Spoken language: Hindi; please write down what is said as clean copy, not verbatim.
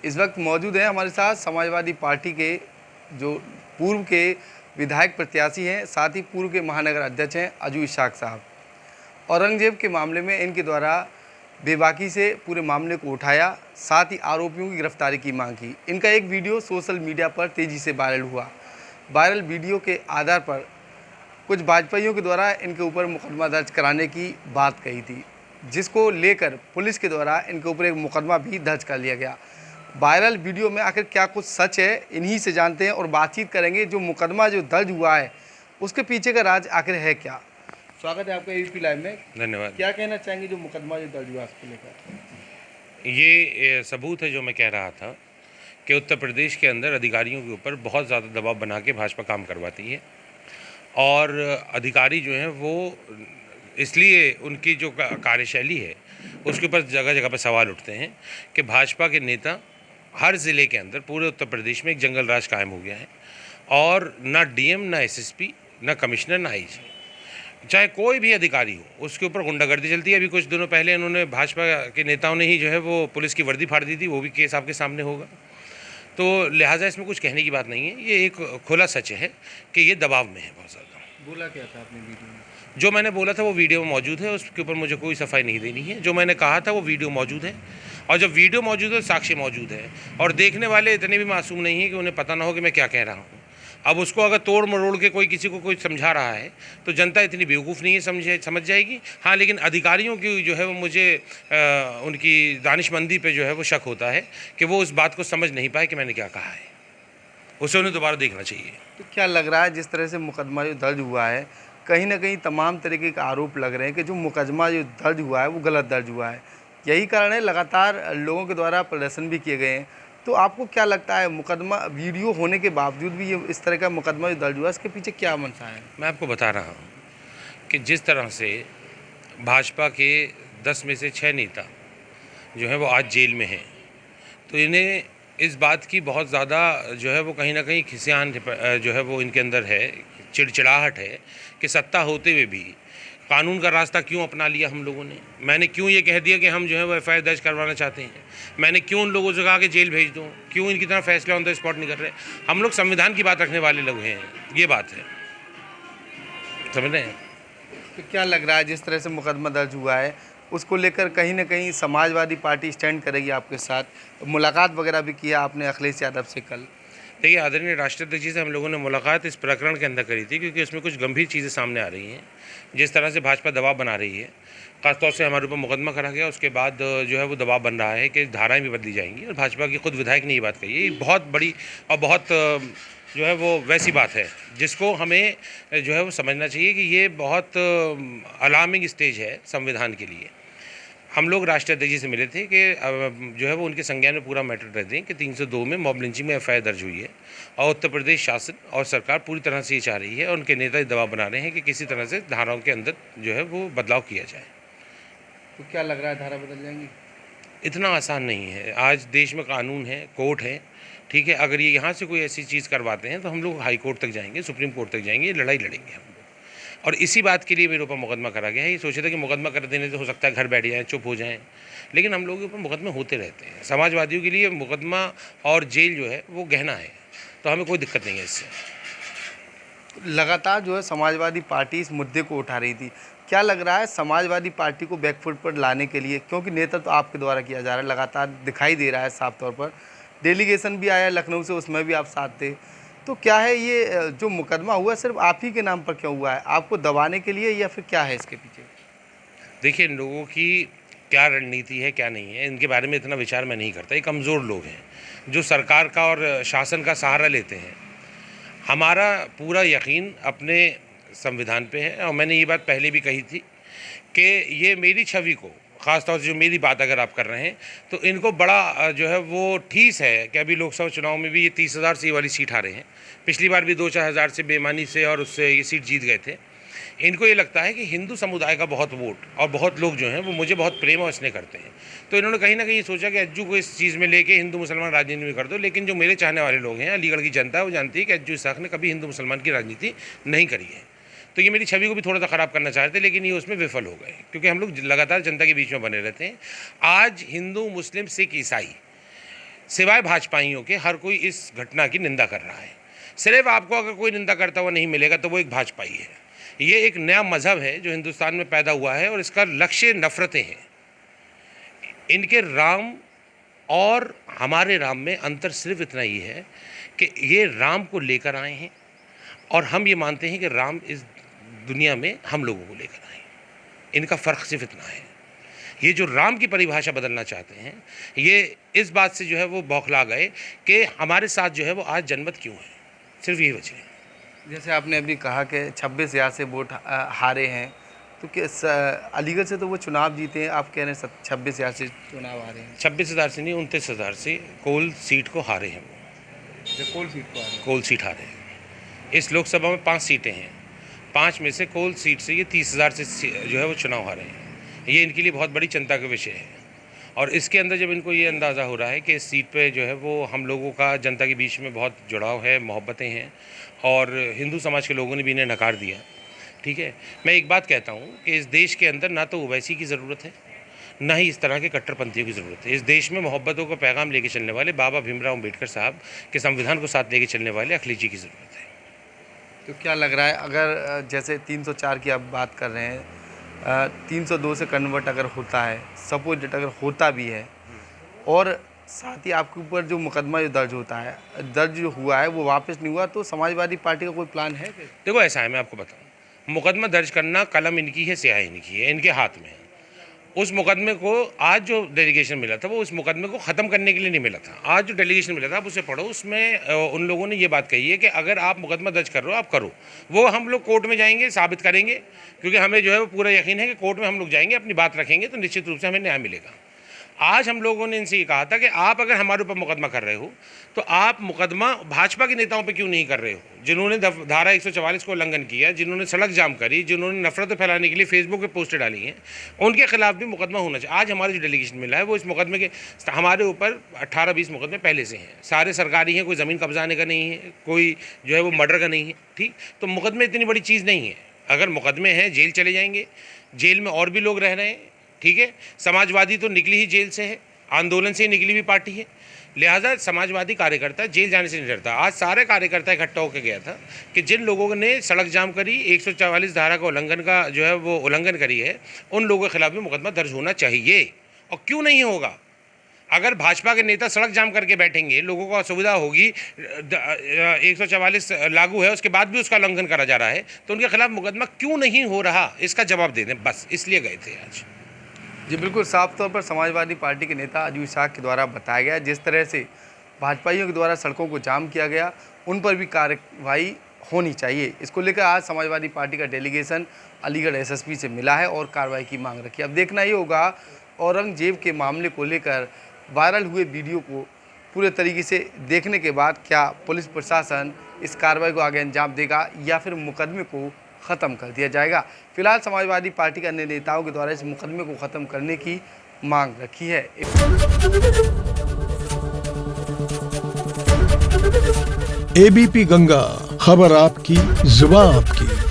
इस वक्त मौजूद हैं हमारे साथ समाजवादी पार्टी के जो पूर्व के विधायक प्रत्याशी हैं, साथ ही पूर्व के महानगर अध्यक्ष हैं अजू इशाक साहब। औरंगजेब के मामले में इनके द्वारा बेबाकी से पूरे मामले को उठाया, साथ ही आरोपियों की गिरफ्तारी की मांग की। इनका एक वीडियो सोशल मीडिया पर तेज़ी से वायरल हुआ। वायरल वीडियो के आधार पर कुछ भाजपाइयों के द्वारा इनके ऊपर मुकदमा दर्ज कराने की बात कही थी, जिसको लेकर पुलिस के द्वारा इनके ऊपर एक मुकदमा भी दर्ज कर लिया गया। वायरल वीडियो में आखिर क्या कुछ सच है, इन्हीं से जानते हैं और बातचीत करेंगे। जो मुकदमा जो दर्ज हुआ है उसके पीछे का राज आखिर है क्या। स्वागत है आपका एबीपी लाइव में। धन्यवाद। क्या कहना चाहेंगे जो मुकदमा जो दर्ज हुआ उसको लेकर? ये सबूत है जो मैं कह रहा था कि उत्तर प्रदेश के अंदर अधिकारियों के ऊपर बहुत ज़्यादा दबाव बना के भाजपा काम करवाती है, और अधिकारी जो हैं वो इसलिए उनकी जो कार्यशैली है उसके ऊपर जगह जगह पर सवाल उठते हैं कि भाजपा के नेता हर ज़िले के अंदर पूरे उत्तर प्रदेश में एक जंगल राज कायम हो गया है, और ना डीएम, ना एसएसपी, ना कमिश्नर, ना आईजी, चाहे कोई भी अधिकारी हो, उसके ऊपर गुंडागर्दी चलती है। अभी कुछ दिनों पहले उन्होंने भाजपा के नेताओं ने ही जो है वो पुलिस की वर्दी फाड़ दी थी, वो भी केस आपके सामने होगा। तो लिहाजा इसमें कुछ कहने की बात नहीं है, ये एक खुला सच है कि ये दबाव में है बहुत ज़्यादा। बोला क्या था आपने वीडियो में? जो मैंने बोला था वो वीडियो में मौजूद है, उसके ऊपर मुझे कोई सफाई नहीं देनी है। जो मैंने कहा था वो वीडियो मौजूद है, और जब वीडियो मौजूद है साक्ष्य मौजूद है, और देखने वाले इतने भी मासूम नहीं है कि उन्हें पता ना हो कि मैं क्या कह रहा हूँ। अब उसको अगर तोड़ मरोड़ के कोई किसी को कोई समझा रहा है तो जनता इतनी बेवकूफ़ नहीं है, समझ जाएगी। हाँ, लेकिन अधिकारियों की जो है वो मुझे उनकी दानिशमंदी पे जो है वो शक होता है कि वो उस बात को समझ नहीं पाए कि मैंने क्या कहा है, उसे उन्हें दोबारा देखना चाहिए। तो क्या लग रहा है जिस तरह से मुकदमा जो दर्ज हुआ है, कहीं ना कहीं तमाम तरीके के आरोप लग रहे हैं कि जो मुकदमा जो दर्ज हुआ है वो गलत दर्ज हुआ है। यही कारण है लगातार लोगों के द्वारा प्रदर्शन भी किए गए हैं। तो आपको क्या लगता है मुकदमा वीडियो होने के बावजूद भी ये इस तरह का मुकदमा जो दर्ज हुआ है इसके पीछे क्या मंशा है? मैं आपको बता रहा हूँ कि जिस तरह से भाजपा के 10 में से 6 नेता जो है वो आज जेल में हैं, तो इन्हें इस बात की बहुत ज़्यादा जो है वो कहीं ना कहीं खिसियान जो है वो इनके अंदर है, चिड़चिड़ाहट है कि सत्ता होते हुए भी कानून का रास्ता क्यों अपना लिया हम लोगों ने। मैंने क्यों ये कह दिया कि हम जो है वो एफआईआर दर्ज करवाना चाहते हैं। मैंने क्यों उन लोगों से कहा कि जेल भेज दूँ, क्यों इनकी तरह फैसला ऑन द स्पॉट नहीं कर रहे। हम लोग संविधान की बात रखने वाले लोग हैं, ये बात है, समझ रहे हैं। तो क्या लग रहा है जिस तरह से मुकदमा दर्ज हुआ है उसको लेकर कहीं ना कहीं समाजवादी पार्टी स्टैंड करेगी आपके साथ? मुलाकात वगैरह भी किया आपने अखिलेश यादव से कल? देखिए, आदरणीय राष्ट्राध्यक्ष जी से हम लोगों ने मुलाकात इस प्रकरण के अंदर करी थी, क्योंकि उसमें कुछ गंभीर चीज़ें सामने आ रही हैं। जिस तरह से भाजपा दबाव बना रही है, खासतौर से हमारे ऊपर मुकदमा करा गया, उसके बाद जो है वो दबाव बन रहा है कि धाराएं भी बदली जाएंगी, और भाजपा के खुद विधायक ने ये बात कही है। ये बहुत बड़ी और बहुत जो है वो वैसी बात है जिसको हमें जो है वो समझना चाहिए कि ये बहुत अलार्मिंग स्टेज है संविधान के लिए। हम लोग राष्ट्रीय अध्यक्ष जी से मिले थे कि जो है वो उनके संज्ञान में पूरा मैटर रह दें कि 302 में मॉब लिंचिंग में एफआईआर दर्ज हुई है, और उत्तर प्रदेश शासन और सरकार पूरी तरह से ये चाह रही है, और उनके नेता दबाव बना रहे हैं कि किसी तरह से धाराओं के अंदर जो है वो बदलाव किया जाए। तो क्या लग रहा है धारा बदल जाएंगी? इतना आसान नहीं है। आज देश में कानून है, कोर्ट है, ठीक है। अगर ये यहाँ से कोई ऐसी चीज़ करवाते हैं तो हम लोग हाई कोर्ट तक जाएंगे, सुप्रीम कोर्ट तक जाएंगे, लड़ाई लड़ेंगे हम लोग। और इसी बात के लिए मेरे ऊपर मुकदमा करा गया है। ये सोचे थे कि मुकदमा कर देने से हो सकता है घर बैठ जाएँ, चुप हो जाएँ, लेकिन हम लोगों के ऊपर मुकदमे होते रहते हैं। समाजवादियों के लिए मुकदमा और जेल जो है वो गहना है, तो हमें कोई दिक्कत नहीं है इससे। लगातार जो है समाजवादी पार्टी इस मुद्दे को उठा रही थी। क्या लग रहा है समाजवादी पार्टी को बैकफुट पर लाने के लिए, क्योंकि नेतृत्व तो आपके द्वारा किया जा रहा है, लगातार दिखाई दे रहा है साफ तौर पर, डेलीगेशन भी आया लखनऊ से, उसमें भी आप साथ थे, तो क्या है ये जो मुकदमा हुआ सिर्फ आप ही के नाम पर क्यों हुआ है? आपको दबाने के लिए या फिर क्या है इसके पीछे? देखिए, इन लोगों की क्या रणनीति है क्या नहीं है, इनके बारे में इतना विचार मैं नहीं करता। ये कमज़ोर लोग हैं जो सरकार का और शासन का सहारा लेते हैं। हमारा पूरा यकीन अपने संविधान पे है, और मैंने ये बात पहले भी कही थी कि ये मेरी छवि को, ख़ास तौर से जो मेरी बात अगर आप कर रहे हैं तो इनको बड़ा जो है वो ठीस है कि अभी लोकसभा चुनाव में भी ये 30,000 से ये वाली सीट आ रहे हैं। पिछली बार भी 2-4 हज़ार से बेईमानी से और उससे ये सीट जीत गए थे। इनको ये लगता है कि हिंदू समुदाय का बहुत वोट और बहुत लोग जो हैं वो मुझे बहुत प्रेम और स्नेह करते हैं, तो इन्होंने कहीं ना कहीं सोचा कि अज्जू को इस चीज़ में लेके हिंदू मुसलमान राजनीति में कर दो। लेकिन जो मेरे चाहने वाले लोग हैं, अलीगढ़ की जनता है, वो जानती है कि अज्जू इसाक ने कभी हिंदू मुसलमान की राजनीति नहीं करी है। तो ये मेरी छवि को भी थोड़ा सा ख़राब करना चाह रहे थे, लेकिन ये उसमें विफल हो गए, क्योंकि हम लोग लगातार जनता के बीच में बने रहते हैं। आज हिंदू, मुस्लिम, सिख, ईसाई सिवाय भाजपाइयों के हर कोई इस घटना की निंदा कर रहा है। सिर्फ आपको अगर कोई निंदा करता हुआ नहीं मिलेगा तो वो एक भाजपाई है। ये एक नया मज़हब है जो हिंदुस्तान में पैदा हुआ है और इसका लक्ष्य नफ़रतें हैं। इनके राम और हमारे राम में अंतर सिर्फ इतना ही है कि ये राम को लेकर आए हैं और हम ये मानते हैं कि राम इस दुनिया में हम लोगों को लेकर आए। इनका फ़र्क सिर्फ इतना है। ये जो राम की परिभाषा बदलना चाहते हैं, ये इस बात से जो है वो बौखला गए कि हमारे साथ जो है वो आज जनमत क्यों है, सिर्फ यही वजह है। जैसे आपने अभी कहा कि 26,000 से वोट हारे हैं, तो अलीगढ़ से तो वो चुनाव जीते हैं, आप कह रहे हैं 26,000 से चुनाव हारे हैं। 26,000 से नहीं, 29,000 से कोल सीट को हारे हैं वो। कोल सीट को हारे, कोल सीट हारे हैं। इस लोकसभा में 5 सीटें हैं, 5 में से कोल सीट से ये 30,000 से जो है वो चुनाव हारे हैं। ये इनके लिए बहुत बड़ी चिंता का विषय है। और इसके अंदर जब इनको ये अंदाज़ा हो रहा है कि इस सीट पे जो है वो हम लोगों का जनता के बीच में बहुत जुड़ाव है, मोहब्बतें हैं और हिंदू समाज के लोगों ने भी इन्हें नकार दिया, ठीक है। मैं एक बात कहता हूँ कि इस देश के अंदर ना तो ओवैसी की ज़रूरत है, ना ही इस तरह के कट्टरपंथियों की ज़रूरत है। इस देश में मोहब्बतों का पैगाम लेके चलने वाले बाबा भीमराव अम्बेडकर साहब के संविधान को साथ लेके चलने वाले अखिलेश जी की ज़रूरत है। तो क्या लग रहा है, अगर जैसे 304 की आप बात कर रहे हैं, 302 से कन्वर्ट अगर होता है, सपोज डेट अगर होता भी है, और साथ ही आपके ऊपर जो मुकदमा जो दर्ज जो हुआ है वो वापस नहीं हुआ, तो समाजवादी पार्टी का कोई प्लान है? देखो ऐसा है, मैं आपको बताऊँ, मुकदमा दर्ज करना कलम इनकी है, स्याही इनकी है, इनके हाथ में है। उस मुकदमे को आज जो डेलीगेशन मिला था वो उस मुकदमे को ख़त्म करने के लिए नहीं मिला था। आज जो डेलीगेशन मिला था आप उसे पढ़ो, उसमें उन लोगों ने ये बात कही है कि अगर आप मुकदमा दर्ज कर रहे हो आप करो। वो हम लोग कोर्ट में जाएंगे, साबित करेंगे, क्योंकि हमें जो है वो पूरा यकीन है कि कोर्ट में हम लोग जाएंगे, अपनी बात रखेंगे तो निश्चित रूप से हमें न्याय मिलेगा। आज हम लोगों ने इनसे ये कहा था कि आप अगर हमारे ऊपर मुकदमा कर रहे हो तो आप मुकदमा भाजपा के नेताओं पे क्यों नहीं कर रहे हो, जिन्होंने धारा 144 को उल्लंघन किया, जिन्होंने सड़क जाम करी, जिन्होंने नफरत फैलाने के लिए फेसबुक पे पोस्टें डाली हैं, उनके खिलाफ भी मुकदमा होना चाहिए। आज हमारे जो डेलीगेशन मिला है वो इस मुकदमे के, हमारे ऊपर 18-20 मुकदमे पहले से हैं, सारे सरकारी हैं, कोई ज़मीन कब्जाने का नहीं है, कोई जो है वो मर्डर का नहीं है, ठीक। तो मुकदमे इतनी बड़ी चीज़ नहीं है। अगर मुकदमे हैं जेल चले जाएंगे, जेल में और भी लोग रह रहे हैं, ठीक है। समाजवादी तो निकली ही जेल से है, आंदोलन से ही निकली हुई पार्टी है, लिहाजा समाजवादी कार्यकर्ता जेल जाने से नहीं डरता। आज सारे कार्यकर्ता इकट्ठा होकर गया था कि जिन लोगों ने सड़क जाम करी, 144 धारा का उल्लंघन का जो है वो उल्लंघन करी है, उन लोगों के खिलाफ भी मुकदमा दर्ज होना चाहिए। और क्यों नहीं होगा? अगर भाजपा के नेता सड़क जाम करके बैठेंगे, लोगों को असुविधा होगी, 144 लागू है उसके बाद भी उसका उल्लंघन करा जा रहा है, तो उनके खिलाफ मुकदमा क्यों नहीं हो रहा, इसका जवाब दे दें, बस इसलिए गए थे आज। जी बिल्कुल, साफ तौर पर समाजवादी पार्टी के नेता अजय इसाक के द्वारा बताया गया, जिस तरह से भाजपाइयों के द्वारा सड़कों को जाम किया गया, उन पर भी कार्रवाई होनी चाहिए। इसको लेकर आज समाजवादी पार्टी का डेलीगेशन अलीगढ़ एसएसपी से मिला है और कार्रवाई की मांग रखी। अब देखना ही होगा औरंगजेब के मामले को लेकर वायरल हुए वीडियो को पूरे तरीके से देखने के बाद क्या पुलिस प्रशासन इस कार्रवाई को आगे अंजाम देगा या फिर मुकदमे को ख़त्म कर दिया जाएगा। फिलहाल समाजवादी पार्टी के अन्य नेताओं के द्वारा इस मुकदमे को ख़त्म करने की मांग रखी है। एबीपी गंगा, खबर आपकी, जुबान आपकी।